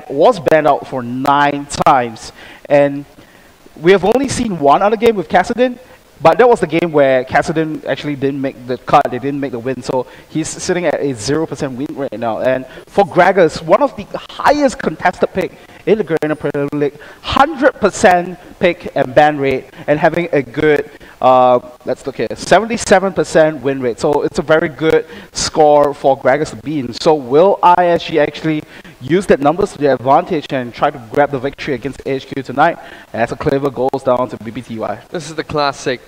was banned out for 9 times. And we have only seen one other game with Cassidin, but that was the game where Cassidin actually didn't make the cut, they didn't make the win, so he's sitting at a 0% win rate now. And for Gragas, one of the highest contested pick in the Garena Premier League, 100% pick and ban rate, and having a good, let's look here, 77% win rate. So it's a very good score for Gragas to be in. So will iSG actually use that numbers to their advantage and try to grab the victory against AHQ tonight? As a clever goes down to BBTY. This is the classic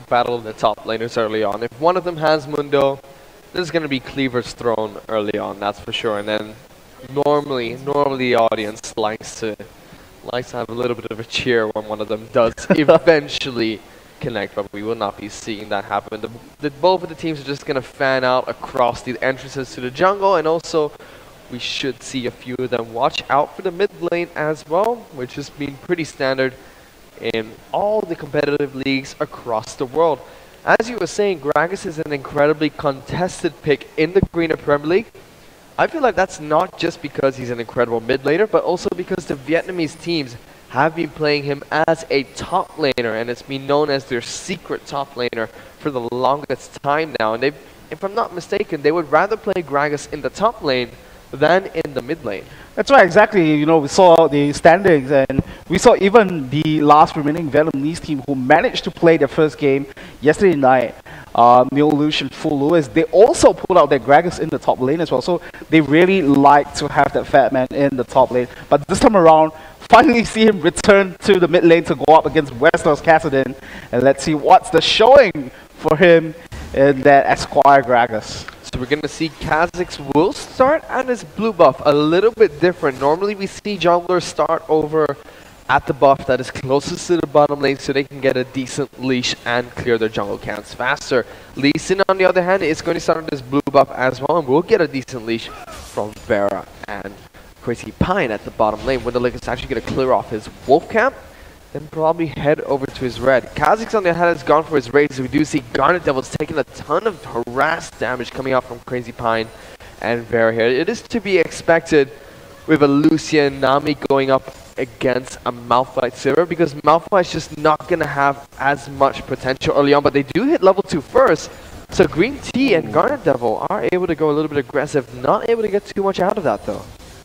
battle of the top laners early on. If one of them has Mundo, there's going to be cleavers thrown early on, that's for sure. And then normally the audience likes to have a little bit of a cheer when one of them does eventually connect, but we will not be seeing that happen. Both of the teams are just going to fan out across the entrances to the jungle, and also we should see a few of them watch out for the mid lane as well, which has been pretty standard in all the competitive leagues across the world. As you were saying, Gragas is an incredibly contested pick in the Greener Premier League. I feel like that's not just because he's an incredible mid laner, but also because the Vietnamese teams have been playing him as a top laner, and it's been known as their secret top laner for the longest time now. And if I'm not mistaken, they would rather play Gragas in the top lane than in the mid lane. That's right, exactly. You know, we saw the standings, and we saw even the last remaining Vietnamese team who managed to play their first game yesterday night, Neil Lucian, Full Lewis, they also pulled out their Gragas in the top lane as well. So they really like to have that fat man in the top lane. But this time around, finally see him return to the mid lane to go up against Westeros Cassidin. And let's see what's the showing for him in that Esquire Gragas. So we're going to see Kha'Zix will start at his blue buff, a little bit different. Normally we see junglers start over at the buff that is closest to the bottom lane so they can get a decent leash and clear their jungle camps faster. Lee Sin, on the other hand, is going to start at his blue buff as well, and we'll get a decent leash from Vera and Crazy Pine at the bottom lane. Winterlick is actually going to clear off his wolf camp, then probably head over to his red. Kha'Zix, on the other hand, has gone for his raid, so we do see Garnet Devil's taking a ton of harass damage coming out from Crazy Pine and Vera here. It is to be expected with a Lucian Nami going up against a Malphite Silver, because Malphite's just not going to have as much potential early on, but they do hit level 2 first. So Green Tea and Garnet Devil are able to go a little bit aggressive, not able to get too much out of that though.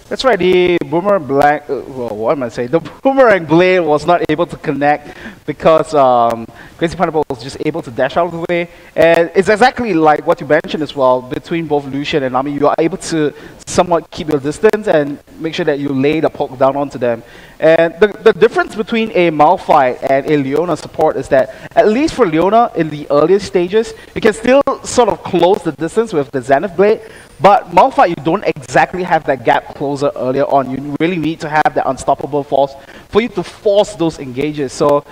That's right, the Boomerang Black, well, what am I saying? The Boomerang Blade was not able to connect because Crazy Pineapple was just able to dash out of the way. And it's exactly like what you mentioned as well, between both Lucian and Nami, you are able to somewhat keep your distance and make sure that you lay the poke down onto them. And the difference between a Malphite and a Leona support is that, at least for Leona in the earlier stages, you can still sort of close the distance with the Zenith Blade, but Malphite, you don't exactly have that gap closer earlier on. You really need to have that unstoppable force for you to force those engages. So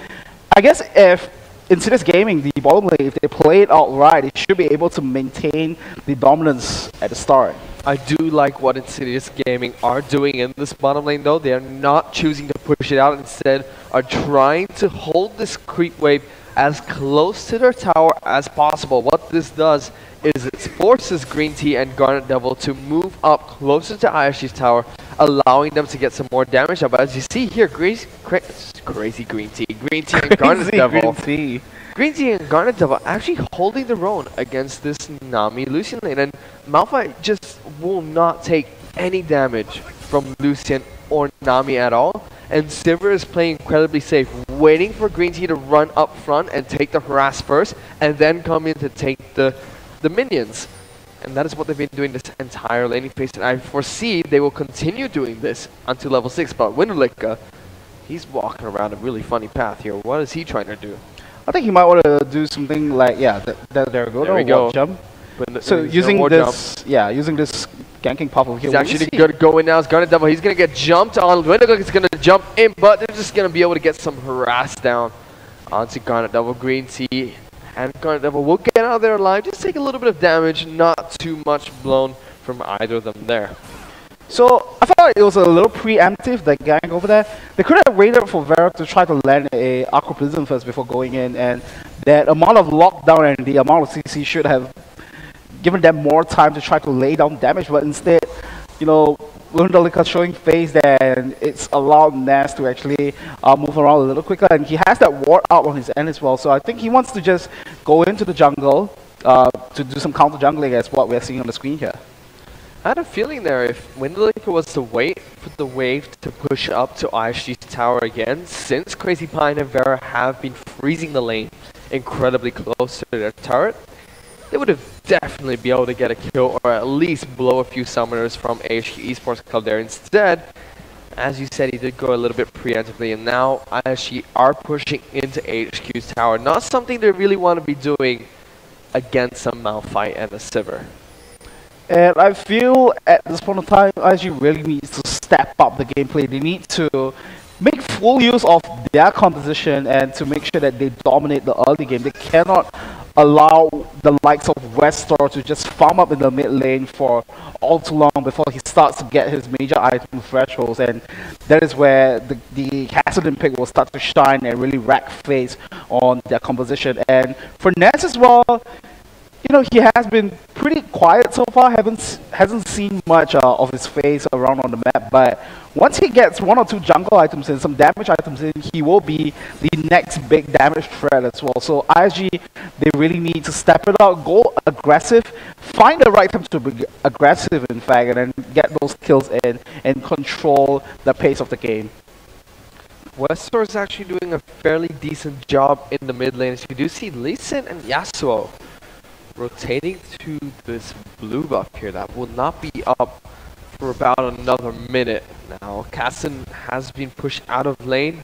I guess if Insidious Gaming, the bottom lane, if they play it out right, they should be able to maintain the dominance at the start. I do like what Insidious Gaming are doing in this bottom lane though. They are not choosing to push it out, instead are trying to hold this creep wave as close to their tower as possible. What this does is it forces Green Tea and Garnet Devil to move up closer to iSG's tower, allowing them to get some more damage. But as you see here, crazy Green Tea and Garnet Devil. Green Tea and Garnet Devil actually holding their own against this Nami Lucian lane, and Malphite just will not take any damage from Lucian or Nami at all. And Sivir is playing incredibly safe, waiting for Green Tea to run up front and take the harass first, and then come in to take the minions. And that is what they've been doing this entire laning phase, and I foresee they will continue doing this until level 6. But Winterlick, he's walking around a really funny path here. What is he trying to do? I think he might want to do something like, yeah, there we go. Jump. So using this, using this ganking pop over here. He's actually going to go in now. It's Garnet Devil. He's going to get jumped on. Winterlick is going to jump in, but they're just going to be able to get some harass down onto Garnet Devil. Green Tea and Garnet Devil will get out of there alive. Just take a little bit of damage, not too much blown from either of them there. So I thought it was a little preemptive, the gang over there. They could have waited for Vera to try to land a Aqua Prism first before going in, and that amount of lockdown and the amount of CC should have given them more time to try to lay down damage, but instead Wunderlica showing face there, and it's allowed Ness to actually move around a little quicker, and he has that ward out on his end as well. So I think he wants to just go into the jungle to do some counter jungling, as what we're seeing on the screen here. I had a feeling there, if Windlicker was to wait for the wave to push up to iSG's tower again, since Crazy Pine and Vera have been freezing the lane incredibly close to their turret, they would have definitely be able to get a kill or at least blow a few summoners from AHQ Esports Club there. Instead, as you said, he did go a little bit preemptively, and now iSG are pushing into AHQ's tower. Not something they really want to be doing against a Malphite and a Sivir. And I feel at this point of time, iSG really needs to step up the gameplay. They need to make full use of their composition and to make sure that they dominate the early game. They cannot allow the likes of Westor to just farm up in the mid lane for all too long before he starts to get his major item thresholds, and that is where the Kassadin pick will start to shine and really rack face on their composition. And for Ness as well, he has been pretty quiet so far, hasn't seen much of his face around on the map, but once he gets 1 or 2 jungle items in, some damage items in, he will be the next big damage threat as well. So iSG, they really need to step it up, go aggressive, find the right time to be aggressive in fact, and then get those kills in and control the pace of the game. Westor is actually doing a fairly decent job in the mid lane. So you do see Lee Sin and Yasuo rotating to this blue buff here that will not be up for about another minute now. Kassadin has been pushed out of lane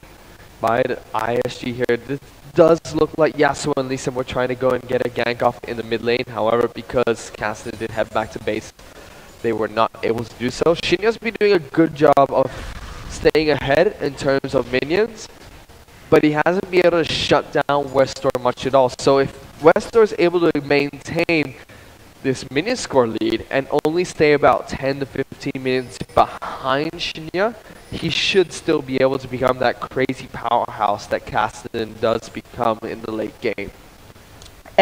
by the iSG here. This does look like Yasuo and Lee Sin were trying to go and get a gank off in the mid lane. However, because Kassadin did head back to base, they were not able to do so. Shinya's been doing a good job of staying ahead in terms of minions, but he hasn't been able to shut down Westor much at all. So if Westor is able to maintain this minion score lead and only stay about 10 to 15 minutes behind Shinya, he should still be able to become that crazy powerhouse that Kassadin does become in the late game.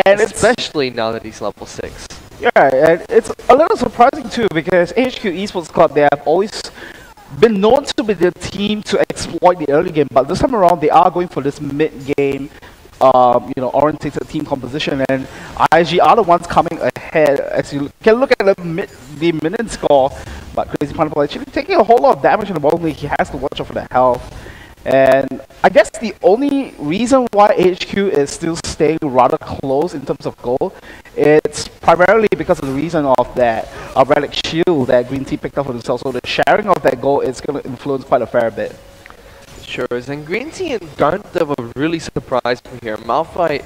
And especially now that he's level 6. Yeah, and it's a little surprising too, because AHQ Esports Club, they have always been known to be the team to exploit the early game, but this time around they are going for this mid-game orientated team composition, and iSG are the ones coming ahead. As you can look at the minion score, but Crazy Pineapple actually taking a whole lot of damage in the bottom lane. He has to watch out for the health. And I guess the only reason why AHQ is still staying rather close in terms of goal, it's primarily because of the reason of that relic shield that Green Tea picked up for themselves. So the sharing of that goal is going to influence quite a fair bit. Sure is, and Green Tea and Garnet were really surprised me here. Malphite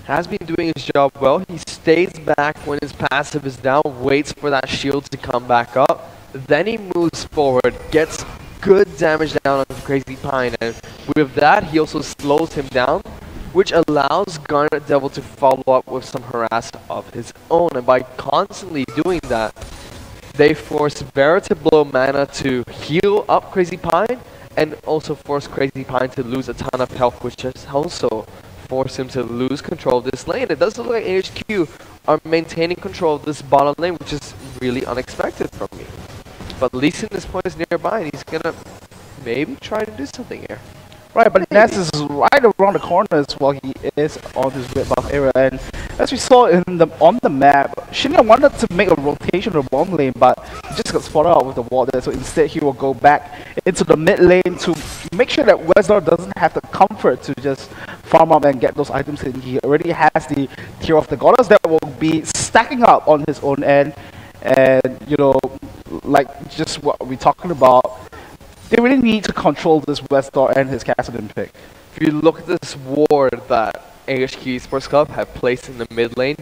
has been doing his job well. He stays back when his passive is down, waits for that shield to come back up. Then he moves forward, gets good damage down on Crazy Pine, and with that he also slows him down, which allows Garnet Devil to follow up with some harass of his own. And by constantly doing that, they force Vera to blow mana to heal up Crazy Pine, and also force Crazy Pine to lose a ton of health, which has also forced him to lose control of this lane. It does look like AHQ are maintaining control of this bottom lane, which is really unexpected from me. But Lee Sin at this point is nearby, and he's gonna maybe try to do something here. Right, but Ness is right around the corner as well. He is on his red buff area, and as we saw on the map, Shinya wanted to make a rotation of the bottom lane, but he just got spotted out with the wall there. So instead, he will go back into the mid lane to make sure that Westor doesn't have the comfort to just farm up and get those items in. He already has the Tear of the Goddess that will be stacking up on his own end, and like just what we're talking about, they really need to control this Westor and his Kassadin pick. If you look at this ward that AHQ Esports Club have placed in the mid lane,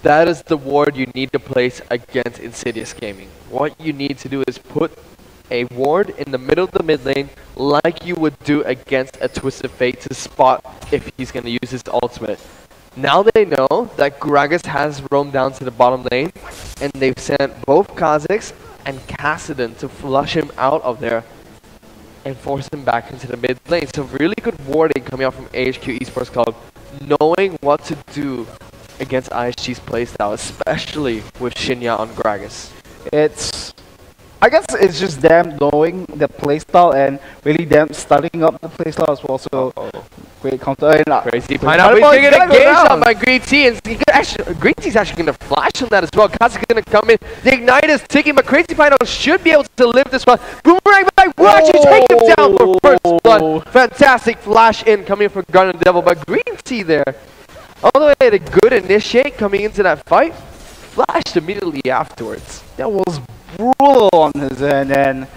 that is the ward you need to place against Insidious Gaming. What you need to do is put a ward in the middle of the mid lane like you would do against a Twisted Fate to spot if he's going to use his ultimate. Now they know that Gragas has roamed down to the bottom lane, and they've sent both Kha'Zix and Kassadin to flush him out of there and force him back into the mid lane. So really good warding coming out from AHQ Esports Club, knowing what to do against iSG's playstyle, especially with Shinya on Gragas. It's I guess it's just them knowing the playstyle and really them studying up the playstyle as well. So great counter. And, Crazy Pineapple is going to engage on by Green Tea, and Green Tea's actually going to flash on that as well. Kaz is going to come in. The Ignite is ticking, but Crazy Pineapple should be able to live this one. Boomerang back will actually take him down for first blood. Fantastic flash in coming from Gun and Devil, but Green Tea there, all the way to good initiate coming into that fight, flashed immediately afterwards. That was brutal on his end, and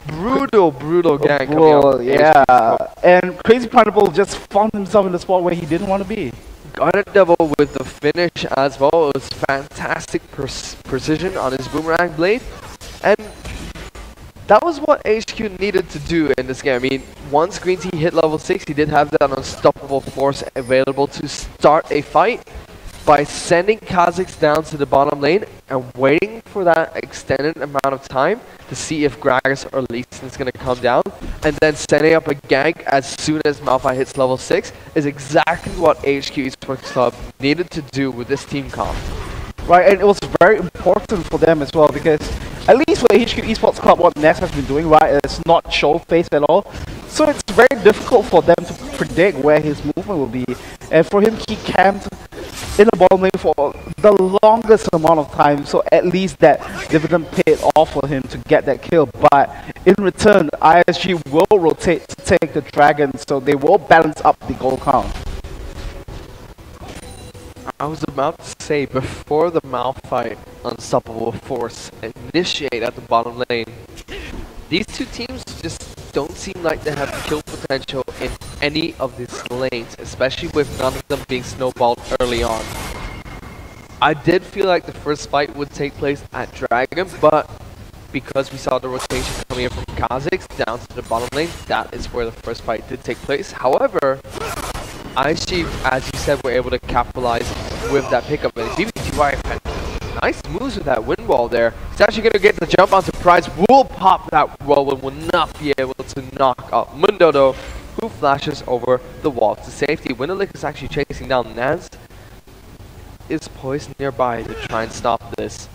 brutal gang brutal, coming yeah. And Crazy Pineapple just found himself in the spot where he didn't want to be. Got a double with the finish as well. It was fantastic precision on his boomerang blade, and that was what AHQ needed to do in this game. I mean, once Green Tea hit level 6, he did have that unstoppable force available to start a fight by sending Kha'Zix down to the bottom lane and waiting for that extended amount of time to see if Gragas or Lee Sin is going to come down, and then setting up a gank as soon as Malphite hits level 6 is exactly what AHQ Esports Club needed to do with this team comp. Right, and it was very important for them as well, because at least for AHQ Esports Club, what Ness has been doing, right, is not show face at all. So it's very difficult for them to predict where his movement will be. And for him, he camped in the bottom lane for the longest amount of time, so at least that dividend paid off for him to get that kill. But in return, iSG will rotate to take the dragon, so they will balance up the goal count. I was about to say, before the Malphite unstoppable force initiate at the bottom lane, these two teams just don't seem like they have kill potential in any of these lanes, especially with none of them being snowballed early on. I did feel like the first fight would take place at Dragon, but because we saw the rotation coming in from Kha'Zix down to the bottom lane, that is where the first fight did take place. However, iSG, as you said, were able to capitalize with that pickup, and BBTY had nice moves with that wind wall there. He's actually going to get the jump on surprise, will pop that wall and will not be able to knock out Mundo though, who flashes over the wall to safety. Winterlick is actually chasing down Naz, is poised nearby to try and stop this.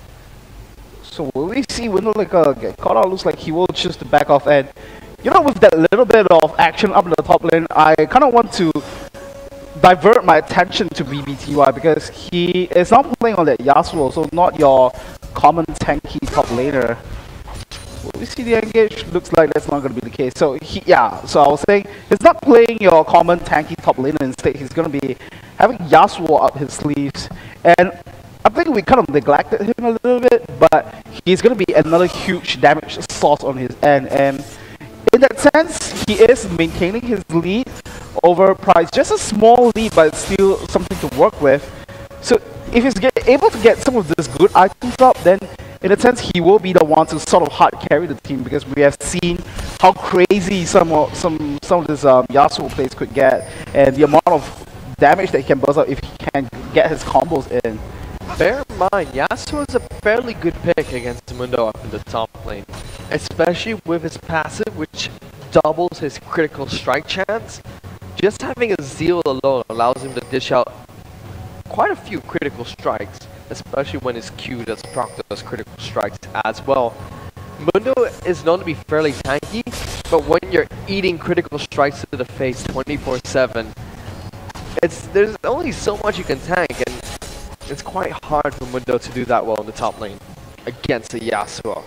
So will we see Winterlick get caught out? Looks like he will choose to back off, and you know, with that little bit of action up in the top lane, I kind of want to divert my attention to BBTY, because he is not playing on that Yasuo, so not your common tanky top laner. Will we see the engage? Looks like that's not going to be the case. So so I was saying, he's not playing your common tanky top laner. Instead, he's going to be having Yasuo up his sleeves, and I think we kind of neglected him a little bit, but he's going to be another huge damage source on his end, and in that sense, he is maintaining his lead over Price. Just a small lead, but still something to work with. So if he's able to get some of this good items up, then in a sense, he will be the one to sort of hard carry the team, because we have seen how crazy some of this Yasuo plays could get, and the amount of damage that he can buzz out if he can get his combos in. Bear in mind, Yasuo is a fairly good pick against Mundo up in the top lane, especially with his passive, which doubles his critical strike chance. Just having a Zeal alone allows him to dish out quite a few critical strikes, especially when his Q does proc those critical strikes as well. Mundo is known to be fairly tanky, but when you're eating critical strikes to the face 24/7, there's only so much you can tank, and it's quite hard for Mundo to do that well in the top lane against a Yasuo.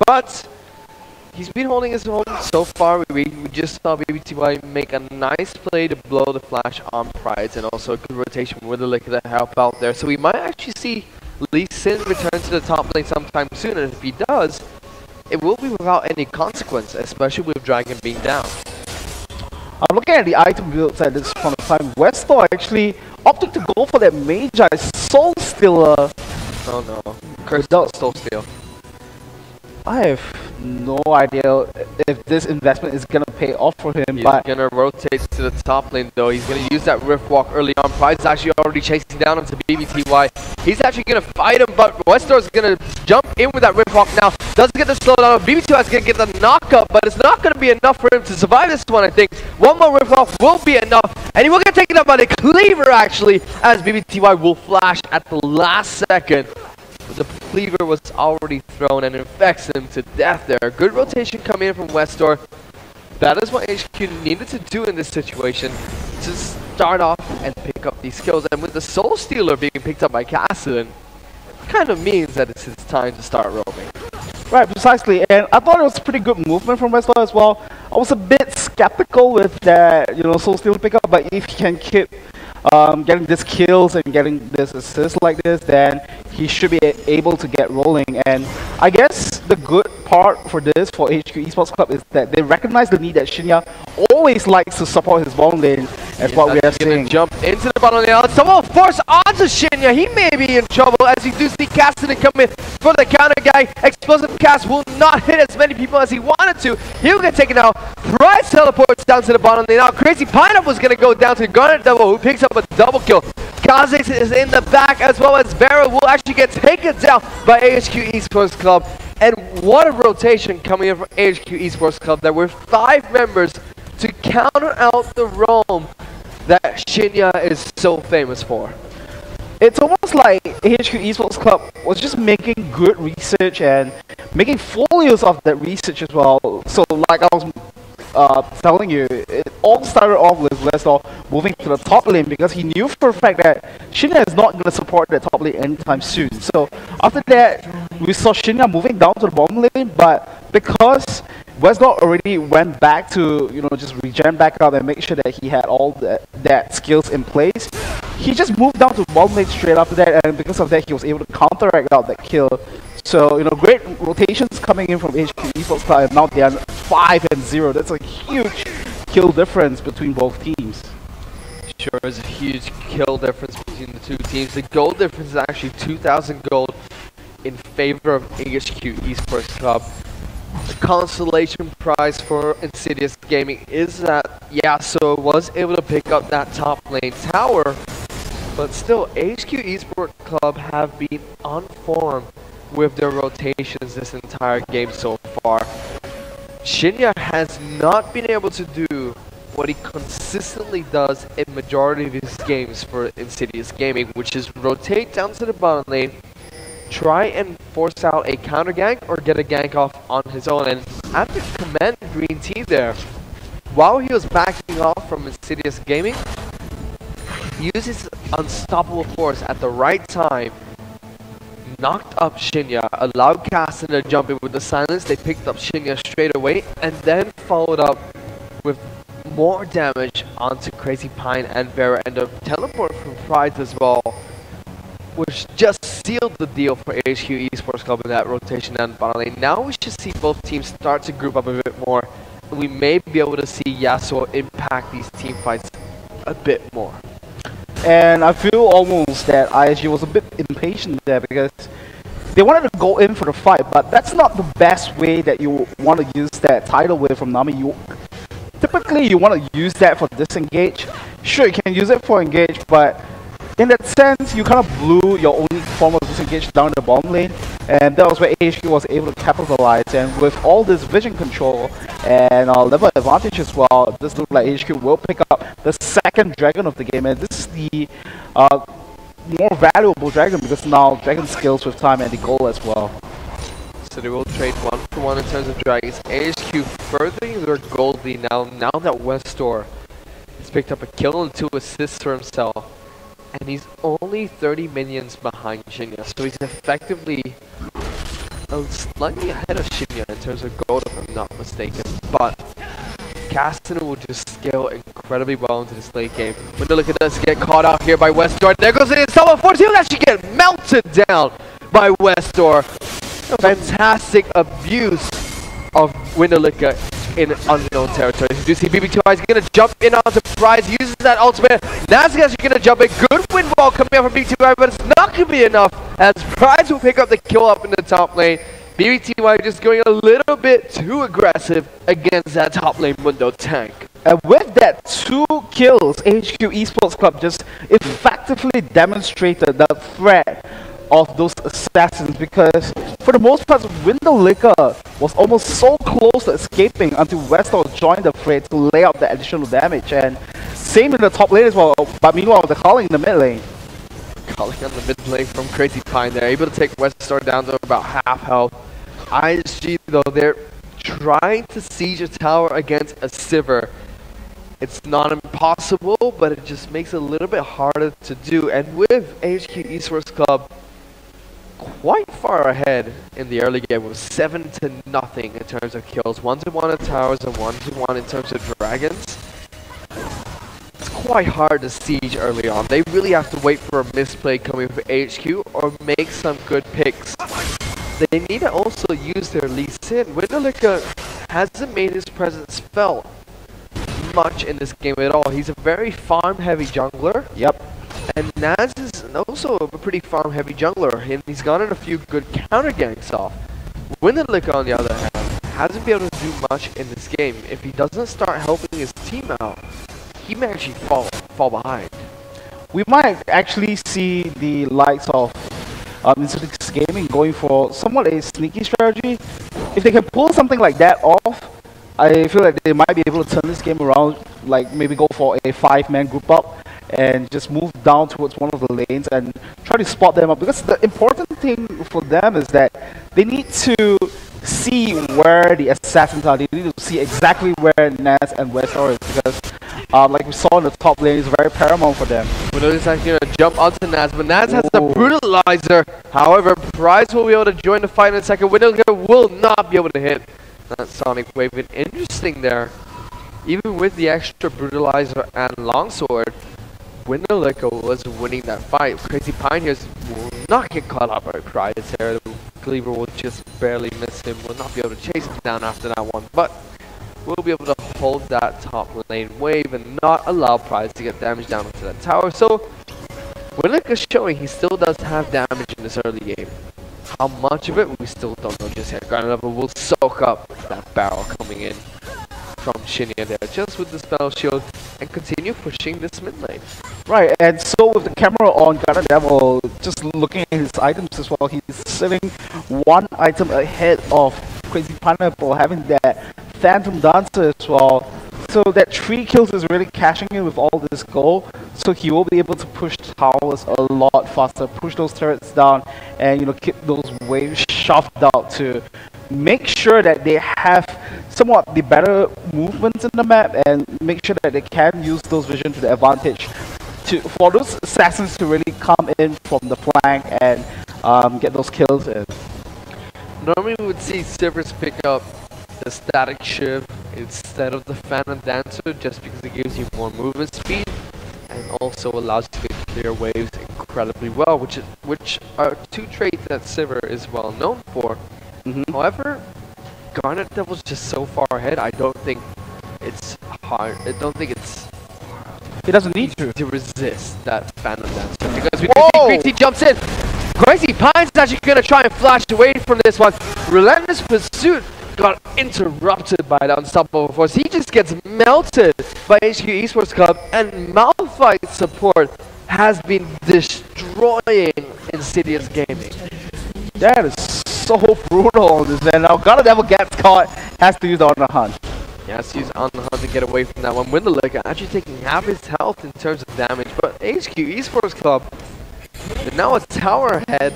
But he's been holding his own so far. We just saw BBTY make a nice play to blow the flash on Pride, and also a good rotation with the lick to help out there. So we might actually see Lee Sin return to the top lane sometime soon, and if he does, it will be without any consequence, especially with Dragon being down. I'm looking at the item builds at this point of time. Westor actually opted to go for that Magi Soul Stealer. Oh no. Crystal Soul Steal. I have no idea if this investment is going to pay off for him. He's going to rotate to the top lane though. He's going to use that Rift Walk early on. Pride's actually already chasing down onto BBTY. He's actually going to fight him, but Westor's going to jump in with that Rift Walk now. Doesn't get the slowdown. BBTY is going to get the knockup, but it's not going to be enough for him to survive this one, I think. One more Rift Walk will be enough, and he will get taken up by the Cleaver actually, as BBTY will flash at the last second. The cleaver was already thrown and infects him to death there. Good rotation coming in from Westor. That is what AHQ needed to do in this situation, to start off and pick up these kills. And with the Soul Stealer being picked up by Cassidy, kind of means that it's his time to start roaming. Right, precisely. And I thought it was pretty good movement from Westor as well. I was a bit skeptical with that, Soul Stealer pickup, but if he can keep getting these kills and getting this assist like this, then he should be able to get rolling. And I guess the good part for this, for AHQ Esports Club, is that they recognize the need that Shinya always likes to support his bottom lane, as what we are seeing. Jump into the bottom lane. Someone force onto Shinya. He may be in trouble, as you do see Cassidy come in for the counter guy. Explosive cast will not hit as many people as he wanted to. He'll get taken out. Price teleports down to the bottom lane. Now Crazy Pineapple is going to go down to Garnet Devil, who picks up a double kill. Kha'Zix is in the back, as well as Vera will actually get taken down by AHQ Esports Club. And what a rotation coming in from AHQ Esports Club. There were 5 members to counter out the roam that Shinya is so famous for. It's almost like AHQ Esports Club was just making good research and making full use of that research as well. So like I was telling you, it all started off with Westor moving to the top lane because he knew for a fact that Shinya is not going to support the top lane anytime soon. So after that, we saw Shinya moving down to the bottom lane, but because Westor already went back to, just regen back up and make sure that he had all that skills in place, he just moved down to bottom lane straight after that, and because of that, he was able to counteract out that kill. So, great rotations coming in from HQ Esports Club, and now they are 5-0. That's a huge kill difference between both teams. Sure is a huge kill difference between the two teams. The gold difference is actually 2,000 gold in favor of AHQ Esports Club. The consolation prize for Insidious Gaming is that Yasuo was able to pick up that top lane tower, but still AHQ Esports Club have been on form with their rotations this entire game so far. Shinya has not been able to do what he consistently does in majority of his games for Insidious Gaming, which is rotate down to the bottom lane, try and force out a counter gank or get a gank off on his own. And I have to commend Green Tea there. While he was backing off from Insidious Gaming, he used his unstoppable force at the right time, knocked up Shinya, allowed Cassidy to jump in with the silence. They picked up Shinya straight away and then followed up with more damage onto Crazy Pine and Vera, and a teleport from Pride as well, which just sealed the deal for AHQ Esports Club in that rotation down the bottom lane. Now we should see both teams start to group up a bit more, and we may be able to see Yasuo impact these team fights a bit more. And I feel almost that iSG was a bit impatient there because they wanted to go in for the fight, but that's not the best way that you want to use that tidal wave from Nami. Typically, you want to use that for disengage. Sure, you can use it for engage, but in that sense, you kind of blew your only form of disengage down the bottom lane, and that was where AHQ was able to capitalize. And with all this vision control and level advantage as well, this looks like AHQ will pick up the second dragon of the game, and this is the more valuable dragon because now dragon scales with time and the goal as well. So they will trade 1-for-1 in terms of dragons. AHQ furthering their gold lead now that Westor has picked up a kill and 2 assists for himself. And he's only 30 minions behind Shinya, so he's effectively slightly ahead of Shinya in terms of gold, if I'm not mistaken. But Cassidy will just scale incredibly well into this late game. Windalika does get caught out here by Westor. There goes the Someone Force. He'll actually get melted down by Westor. Fantastic abuse of Windalika in unknown territory. You do see BB2i is going to jump in onto Prize, uses that ultimate. That's actually going to jump in. Good wind wall coming out from BB2i, but it's not going to be enough as Prize will pick up the kill up in the top lane. BB2i just going a little bit too aggressive against that top lane Mundo tank. And with that 2 kills, AHQ Esports Club just effectively demonstrated the threat of those assassins, because for the most part, Windalika was almost so close to escaping until Westor joined the fray to lay out the additional damage, and same in the top lane as well, but meanwhile they're calling in the mid lane. stalling on the mid lane from Crazy Pine there, able to take Weststar down to about half health. iSG though, they're trying to siege a tower against a Sivir. It's not impossible, but it just makes it a little bit harder to do. And with AHQ Esports Club quite far ahead in the early game with 7-0 in terms of kills, 1-1 in towers and 1-1 in terms of dragons. It's quite hard to siege early on. They really have to wait for a misplay coming from AHQ or make some good picks. They need to also use their Lee Sin. Windalika hasn't made his presence felt much in this game at all. He's a very farm-heavy jungler. Yep. And Naz is also a pretty farm-heavy jungler, and he's gotten a few good counter ganks off. Windalika, on the other hand, hasn't been able to do much in this game. If he doesn't start helping his team out, he may actually fall behind. We might actually see the likes of Insidious Gaming going for somewhat a sneaky strategy. If they can pull something like that off, I feel like they might be able to turn this game around, like maybe go for a 5-man group up and just move down towards one of the lanes and try to spot them up. Because the important thing for them is that they need to see where the assassins are. They need to see exactly where Naz and Westar is, because like we saw in the top lane, it's very paramount for them. Windalika's actually going to jump onto Naz, but Naz has the Brutalizer. However, Prize will be able to join the fight in a second. Windalika will not be able to hit that Sonic Wave. And interesting there, even with the extra Brutalizer and Longsword, Windalika was winning that fight. Crazy Pioneers will not get caught up by Prize here. The Cleaver will just barely miss him, will not be able to chase him down after that one, but we'll be able to hold that top lane wave and not allow Prize to get damage down into that tower. So Windalika's showing he still does have damage in this early game. How much of it, we still don't know just yet. Ground level will soak up that barrel coming in from Shinya there, just with the spell shield, and continue pushing this mid lane. Right, and so with the camera on Garden Devil, just looking at his items as well, he's sitting one item ahead of Crazy Pineapple, having that Phantom Dancer as well. So that 3 kills is really cashing in with all this gold, so he will be able to push towers a lot faster, push those turrets down, and keep those waves shoved out to make sure that they have somewhat the better movements in the map, and make sure that they can use those vision to the advantage for those assassins to really come in from the flank and get those kills in. Normally we would see Sivers pick up the Static Shiv instead of the Phantom Dancer, just because it gives you more movement speed and also allows you to clear waves incredibly well, which are 2 traits that Sivir is well known for. However, Garnet Devil's just so far ahead, I don't think it's hard. I don't think it's He doesn't need to resist that Phantom Dancer, because we can see Crazy jumps in. Crazy Pine's actually gonna try and flash away from this one. Relentless Pursuit got interrupted by the Unstoppable Force. He just gets melted by AHQ Esports Club, and Malphite support has been destroying Insidious Gaming. That is so brutal, and now Garden Devil gets caught, has to use the On the Hunt. He has to use On the Hunt to get away from that one. Windalika actually taking half his health in terms of damage, but AHQ Esports Club, they're now a tower ahead,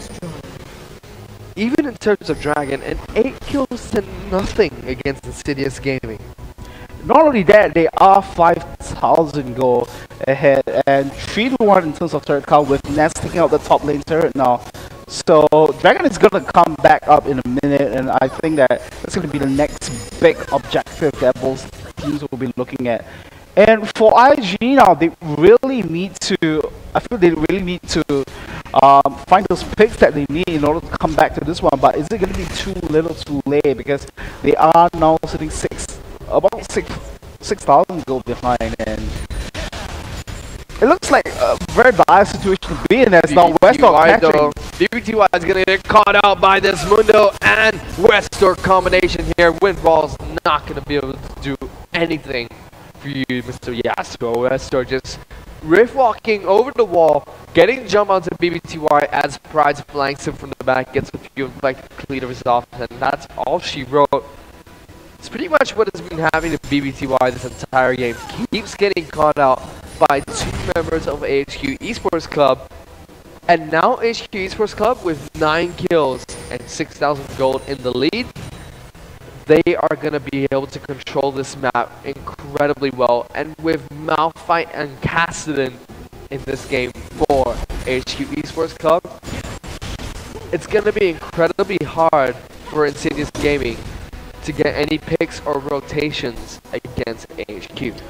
even in terms of Dragon, and 8 kills to nothing against Insidious Gaming. Not only that, they are 5,000 gold ahead and 3-1 in terms of turret count, with Ness taking out the top lane turret now. So Dragon is going to come back up in a minute, and I think that that's going to be the next big objective that both teams will be looking at. And for iSG now, they really need to, I feel they really need to find those picks that they need in order to come back to this one. But is it going to be too little too late, because they are now sitting about 6,000 gold behind, and it looks like a very dire situation to be in, as now Westar catching. BBTY is going to get caught out by this Mundo and Westar combination here. Windfall's not going to be able to do anything for you, Mr. Yasuo. Westar just riff walking over the wall, getting jump onto BBTY as Prize flanks him from the back, gets a few inflected cleavers off, and that's all she wrote. It's pretty much what has been happening to BBTY this entire game. Keeps getting caught out by 2 members of AHQ Esports Club, And now AHQ Esports Club with 9 kills and 6,000 gold in the lead. They are going to be able to control this map incredibly well. And with Malphite and Cassidon in this game for AHQ Esports Club, it's going to be incredibly hard for Insidious Gaming to get any picks or rotations against AHQ.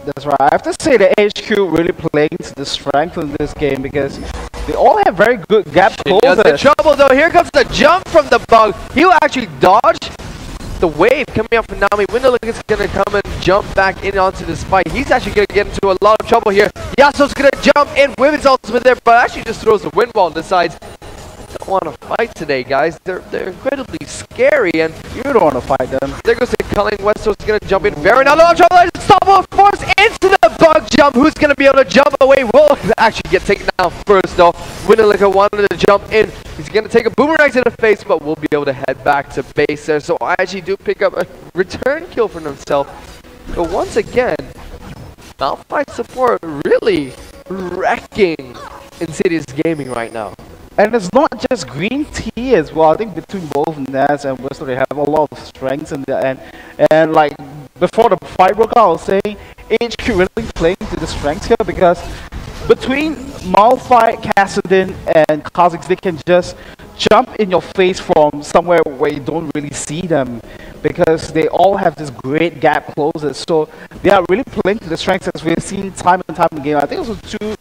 That's right. I have to say that AHQ really playing to the strength in this game because they all have very good gap closers. In trouble though. Here comes the jump from the bug. He will actually dodge the wave coming up from Nami. Windowlick is going to come and jump back in onto this fight. He's actually going to get into a lot of trouble here. Yasuo's going to jump in with his ultimate there, but actually just throws the wind wall and decides, don't want to fight today, guys. They're incredibly scary, and you don't want to fight them. There goes the culling. Westo's going to jump in. Very not a lot of trouble. Stop force into the bug jump. Who's going to be able to jump away? Will actually get taken down first, though. Windowlick wanted to jump in. He's going to take a boomerang to the face, but will be able to head back to base there. So I actually do pick up a return kill for himself. But once again, Malphite support really wrecking Insidious Gaming right now. And it's not just green tea as well. I think between both Naz and Whistle, they have a lot of strengths in the end. And like before the fight broke out, I was saying AHQ really playing to the strengths here because between Malphite, Cassidon, and Kha'Zix, they can just jump in your face from somewhere where you don't really see them because they all have this great gap closes. So they are really playing to the strengths as we've seen time and time in the game. I think it was two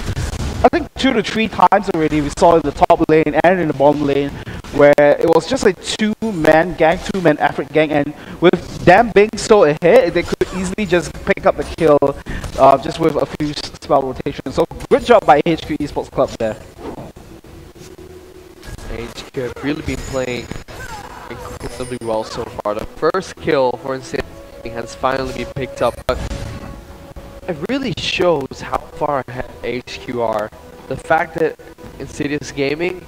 to three times already we saw in the top lane and in the bottom lane where it was just a two-man effort gang, and with them being so ahead, they could easily just pick up the kill just with a few spell rotations. So good job by AHQ Esports Club there. AHQ have really been playing incredibly well so far. The first kill for Insidious has finally been picked up, but it really shows how far ahead AHQ are. The fact that Insidious Gaming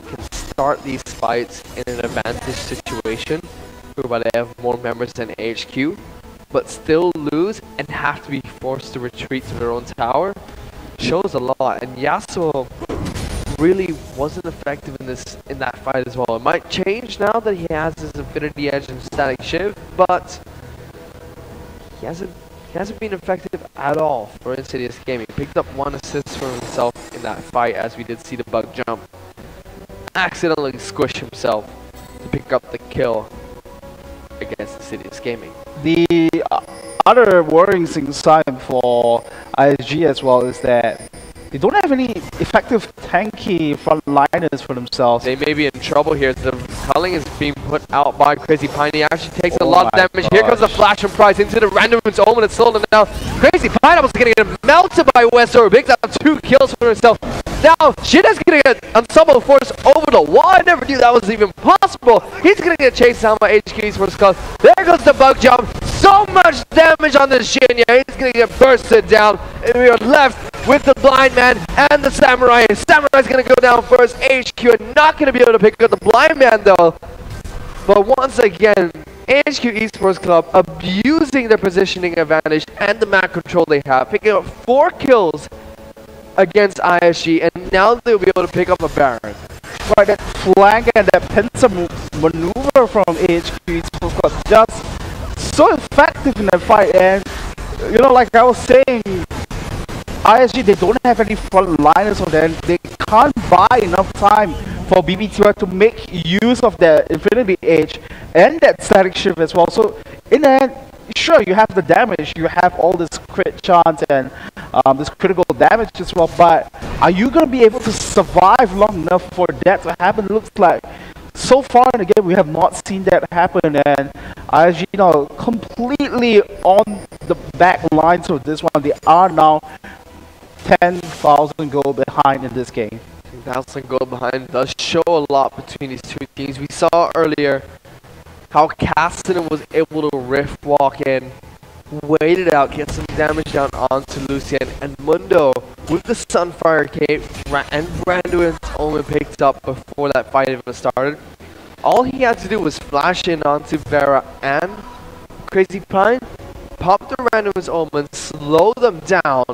can start these fights in an advantage situation, whereby they have more members than AHQ, but still lose and have to be forced to retreat to their own tower, shows a lot. And Yasuo really wasn't effective in that fight as well. It might change now that he has his Infinity Edge and Static Shiv, but he hasn't been effective at all for Insidious Gaming. Picked up 1 assist for himself in that fight, as we did see the bug jump. Accidentally squish himself to pick up the kill against Insidious Gaming. The other worrying sign for iSG as well is that they don't have any effective tanky frontliners for themselves. They may be in trouble here. The culling is being put out by Crazy Pine. He actually takes a lot of damage. Here comes the flash from Price into the random's omen. It's sold him now. Crazy Pineapple's going to get melted by Westo. Picks up 2 kills for himself. Now, Shina's going to get Ensemble Force over the wall. I never knew that was even possible. He's going to get chased down by AHQ Esports Club. There goes the bug jump. So much damage on this Shinya. He's going to get bursted down. And we are left with the blind man and the samurai. Samurai's going to go down first. AHQ are not going to be able to pick up the blind man though. But once again, AHQ Esports Club abusing their positioning advantage and the map control they have, picking up 4 kills against iSG, and now they'll be able to pick up a Baron. Right, that flank and that pincer maneuver from AHQ Esports Club just so effective in that fight. And you know, like I was saying, iSG, they don't have any frontliners on them. They can't buy enough time for BBTR to make use of their Infinity Edge and that Static Shift as well. So in the end, sure, you have the damage, you have all this crit chance and this critical damage as well, but are you going to be able to survive long enough for that to happen? It looks like so far in the game we have not seen that happen, and as you know, completely on the back lines of this one. They are now 10,000 gold behind in this game. 10,000 gold behind does show a lot between these two teams. We saw earlier how Cassidon was able to rift walk in, wait it out, get some damage down onto Lucian, and Mundo with the Sunfire Cape and Randuin's Omen picked up before that fight even started. All he had to do was flash in onto Vera and Crazy Pine, pop the Randuin's Omen, slow them down,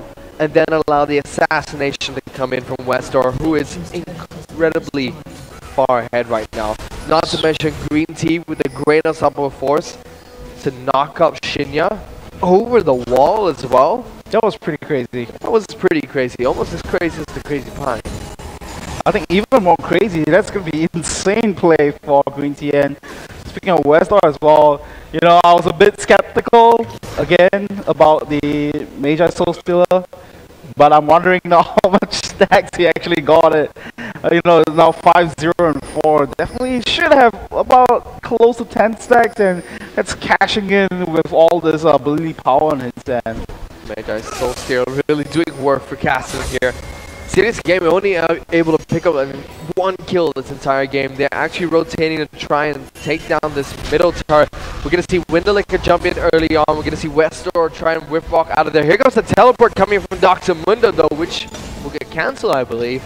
and then allow the assassination to come in from Westor, who is incredibly far ahead right now. Not to mention Green Tea with a great ensemble force to knock up Shinya over the wall as well. That was pretty crazy. That was pretty crazy, almost as crazy as the Crazy Pine. I think even more crazy. That's going to be insane play for Green Tea. And speaking of Westar as well, you know, I was a bit skeptical again about the Magi Soul Stealer, but I'm wondering now how much stacks he actually got it. You know, now 5-0 and 4. Definitely should have about close to 10 stacks, and that's cashing in with all this ability power on his end. Magi Soul Stealer really doing work for Castle here. Serious game, only able to pick up one kill this entire game. They're actually rotating to try and take down this middle turret. We're going to see Windelicker jump in early on. We're going to see Westor try and whip walk out of there. Here goes the teleport coming from Dr. Mundo though, which will get cancelled, I believe.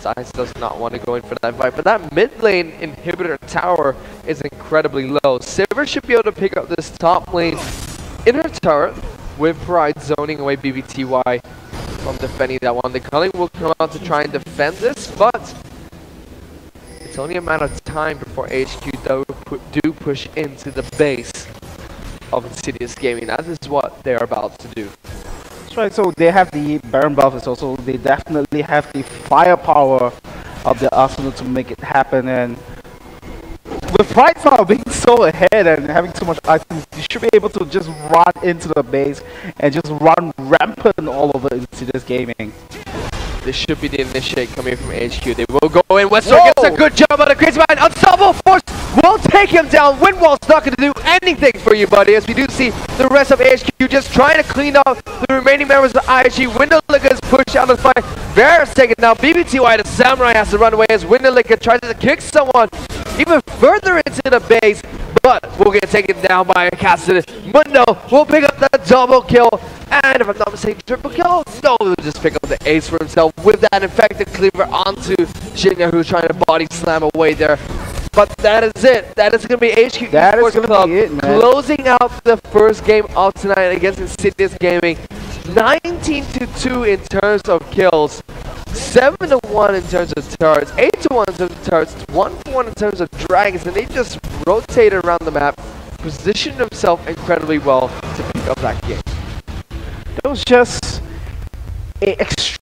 Science does not want to go in for that fight, but that mid lane inhibitor tower is incredibly low. Silver should be able to pick up this top lane inner turret with Pride zoning away BBTY from defending that one. The Culling will come out to try and defend this, but it's only a matter of time before AHQ do push into the base of Insidious Gaming. That is what they're about to do. That's right, so they have the Baron buff, it's also they definitely have the firepower of the arsenal to make it happen, and with Pride now being so ahead and having so much items, you should be able to just run into the base and just run rampant all over Insidious Gaming. This should be the initiate coming from HQ. They will go in. Westor gets a good job on the Crazy Mind. Unstoppable Force will take him down. Windwall's not going to do anything for you, buddy, as we do see the rest of HQ just trying to clean up the remaining members of iSG. Windelicker is pushed out of the fight. Varus taken down. BBTY, the Samurai, has to run away as Windelicker tries to kick someone even further into the base, but we'll get taken down by Cassidy. Mundo will pick up that double kill, and if I'm not mistaken, triple kill? No, he'll just pick up the ace for himself with that infected cleaver onto Shinya, who's trying to body slam away there. But that is it. That is going to be HQ Esports Club closing out the first game of tonight against Insidious Gaming. 19-2 in terms of kills. 7-1 in terms of turrets, 8-1 in terms of turrets, 1-1 in terms of dragons, and they just rotated around the map, positioned themselves incredibly well to pick up that game. That was just an extreme